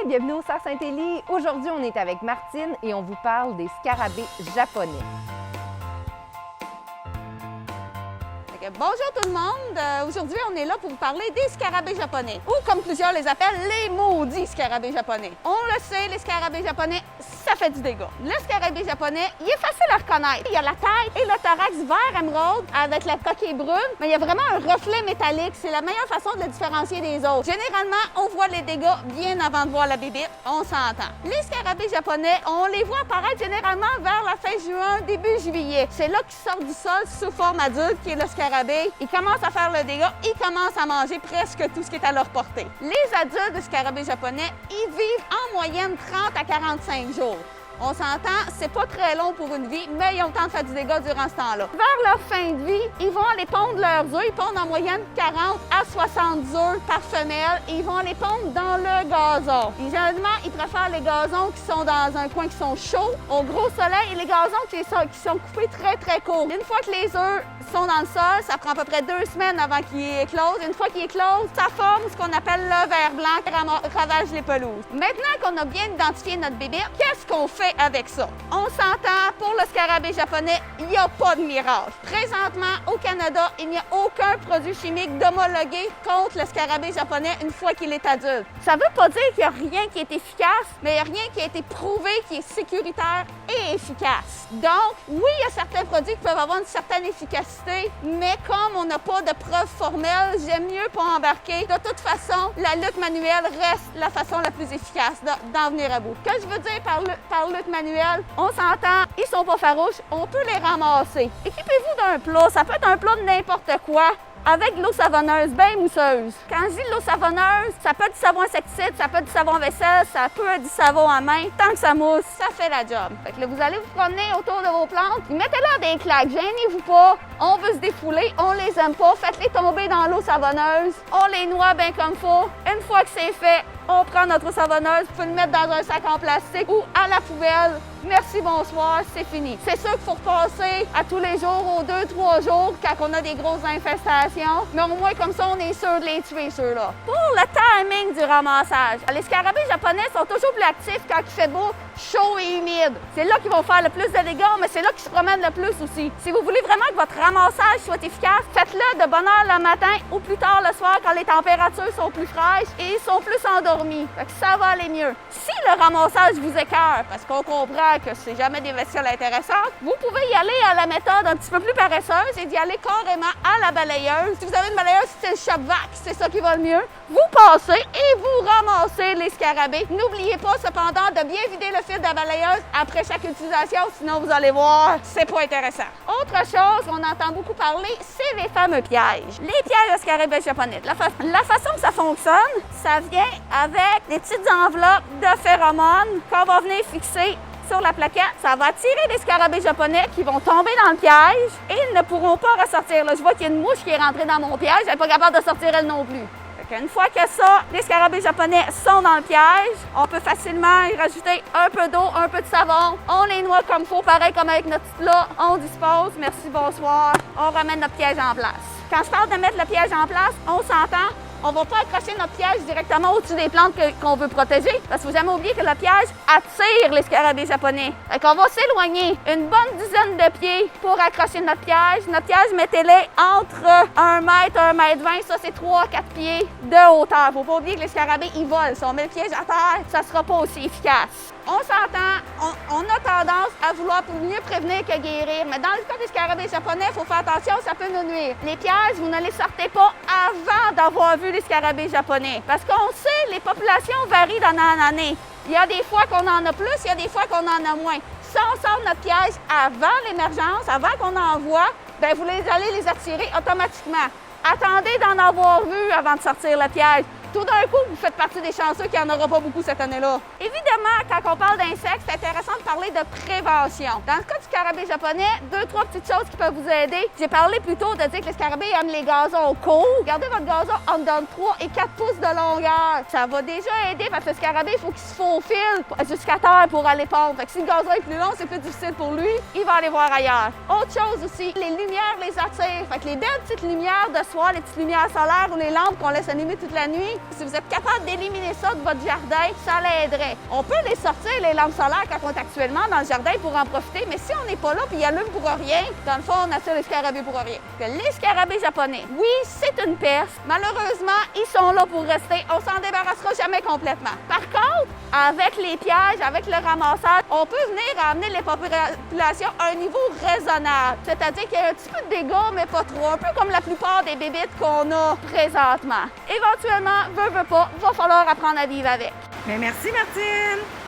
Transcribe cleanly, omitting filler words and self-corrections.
bienvenue au Cerf Saint-Élie. Aujourd'hui, on est avec Martine et on vous parle des scarabées japonais. Bonjour tout le monde! Aujourd'hui, on est là pour vous parler des scarabées japonais, ou comme plusieurs les appellent, les maudits scarabées japonais. On le sait, les scarabées japonais, ça fait du dégât. Le scarabée japonais, il est facile à reconnaître. Il y a la tête et le thorax vert émeraude avec la coquille brune, mais il y a vraiment un reflet métallique. C'est la meilleure façon de le différencier des autres. Généralement, on voit les dégâts bien avant de voir la bébite. On s'entend. Les scarabées japonais, on les voit apparaître généralement vers la fin juin, début juillet. C'est là qu'ils sortent du sol sous forme adulte, qui est le scarabée. Ils commencent à faire le dégât, ils commencent à manger presque tout ce qui est à leur portée. Les adultes de scarabées japonais, ils vivent en moyenne 30 à 45 jours. On s'entend, c'est pas très long pour une vie, mais ils ont le temps de faire du dégât durant ce temps-là. Vers leur fin de vie, ils vont aller pondre leurs œufs. Ils pondent en moyenne 40 à 60 œufs par femelle et ils vont les pondre dans le gazon. Et généralement, ils préfèrent les gazons qui sont dans un coin qui sont chauds, au gros soleil, et les gazons qui sont coupés très courts. Une fois que les œufs sont dans le sol, ça prend à peu près 2 semaines avant qu'ils éclosent. Une fois qu'ils éclosent, ça forme ce qu'on appelle le ver blanc qui ravage les pelouses. Maintenant qu'on a bien identifié notre bébé, qu'est-ce qu'on fait avec ça? On s'entend, pour le scarabée japonais, il n'y a pas de miracle. Présentement, au Canada, il n'y a aucun produit chimique d'homologué contre le scarabée japonais une fois qu'il est adulte. Ça ne veut pas dire qu'il n'y a rien qui est efficace, mais il n'y a rien qui a été prouvé qui est sécuritaire et efficace. Donc, oui, il y a certains produits qui peuvent avoir une certaine efficacité, mais comme on n'a pas de preuves formelles, j'aime mieux pas embarquer. De toute façon, la lutte manuelle reste la façon la plus efficace d'en venir à bout. Ce que je veux dire par lutte manuelle, on s'entend, ils sont pas farouches, on peut les ramasser. Équipez-vous d'un plat, ça peut être un plat de n'importe quoi, avec de l'eau savonneuse bien mousseuse. Quand je dis de l'eau savonneuse, ça peut être du savon insecticide, ça peut être du savon vaisselle, ça peut être du savon à main. Tant que ça mousse, ça fait la job. Fait que là, vous allez vous promener autour de vos plantes, puis mettez-leur des claques, gênez-vous pas. On veut se défouler, on les aime pas, faites-les tomber dans l'eau savonneuse, on les noie bien comme faut. Une fois que c'est fait, on prend notre eau savonneuse, vous pouvez le mettre dans un sac en plastique ou à la poubelle. Merci, bonsoir, c'est fini. C'est sûr qu'il faut repasser à tous les jours, aux 2-3 jours, quand on a des grosses infestations. Mais au moins, comme ça, on est sûr de les tuer, ceux-là. Pour le timing du ramassage, les scarabées japonais sont toujours plus actifs quand il fait beau, chaud et humide. C'est là qu'ils vont faire le plus de dégâts, mais c'est là qu'ils se promènent le plus aussi. Si vous voulez vraiment que votre ramassage soit efficace, faites-le de bonne heure le matin ou plus tard le soir quand les températures sont plus fraîches et ils sont plus endormis. Fait que ça va aller mieux. Si le ramassage vous écoeure, parce qu'on comprend que c'est jamais des bestioles intéressantes, vous pouvez y aller à la méthode un petit peu plus paresseuse et d'y aller carrément à la balayeuse. Si vous avez une balayeuse style Shop-Vac, c'est ça qui va le mieux. Vous passez et vous ramassez les scarabées. N'oubliez pas cependant de bien vider le fil de la balayeuse après chaque utilisation, sinon vous allez voir, c'est pas intéressant. Autre chose qu'on entend beaucoup parler, c'est les fameux pièges. Les pièges de scarabées japonais. La façon que ça fonctionne, ça vient avec des petites enveloppes de phéromones qu'on va venir fixer sur la plaquette. Ça va attirer les scarabées japonais qui vont tomber dans le piège et ils ne pourront pas ressortir. Là, je vois qu'il y a une mouche qui est rentrée dans mon piège, elle n'est pas capable de sortir elle non plus. Une fois que ça, les scarabées japonais sont dans le piège, on peut facilement y rajouter un peu d'eau, un peu de savon. On les noie comme il faut, pareil comme avec notre petit plat. On dispose, merci, bonsoir. On ramène notre piège en place. Quand je parle de mettre le piège en place, on s'entend. On ne va pas accrocher notre piège directement au-dessus des plantes qu'on veut protéger, parce qu'il ne faut jamais oublier que le piège attire les scarabées japonais. Fait qu'on va s'éloigner une bonne dizaine de pieds pour accrocher notre piège. Notre piège, mettez-les entre 1 mètre, 1 mètre 20, ça c'est 3-4 pieds de hauteur. Il ne faut pas oublier que les scarabées, ils volent. Si on met le piège à terre, ça ne sera pas aussi efficace. On s'entend, on a tendance à vouloir mieux prévenir que guérir, mais dans le cas des scarabées japonais, il faut faire attention, ça peut nous nuire. Les pièges, vous ne les sortez pas avant d'avoir vu les scarabées japonais. Parce qu'on sait, les populations varient d'année en année. Il y a des fois qu'on en a plus, il y a des fois qu'on en a moins. Si on sort notre piège avant l'émergence, avant qu'on en voit, bien vous allez les attirer automatiquement. Attendez d'en avoir vu avant de sortir le piège. Tout d'un coup, vous faites partie des chanceux qu'il n'y en aura pas beaucoup cette année-là. Évidemment, quand on parle d'insectes, c'est intéressant de parler de prévention. Dans le cas du scarabée japonais, 2-3 petites choses qui peuvent vous aider. J'ai parlé plutôt de dire que les scarabées aiment les gazons courts. Gardez votre gazon entre 3 et 4 pouces de longueur. Ça va déjà aider parce que le scarabée, il faut qu'il se faufile jusqu'à terre pour aller pondre. Fait que si le gazon est plus long, c'est plus difficile pour lui. Il va aller voir ailleurs. Autre chose aussi, les lumières les attirent. Fait que les belles petites lumières de soir, les petites lumières solaires ou les lampes qu'on laisse allumer toute la nuit, Si vous êtes capable d'éliminer ça de votre jardin, ça l'aiderait. On peut les sortir, les lampes solaires, quand on est actuellement dans le jardin pour en profiter, mais si on n'est pas là puis ils allument pour rien, dans le fond, on attire les scarabées pour rien. Les scarabées japonais, oui, c'est une peste. Malheureusement, ils sont là pour rester. On s'en débarrassera jamais complètement. Par contre, avec les pièges, avec le ramassage, on peut venir amener les populations à un niveau raisonnable. C'est-à-dire qu'il y a un petit peu de dégâts, mais pas trop. Un peu comme la plupart des bébites qu'on a présentement. Éventuellement, veut pas, va falloir apprendre à vivre avec. Mais merci, Martine!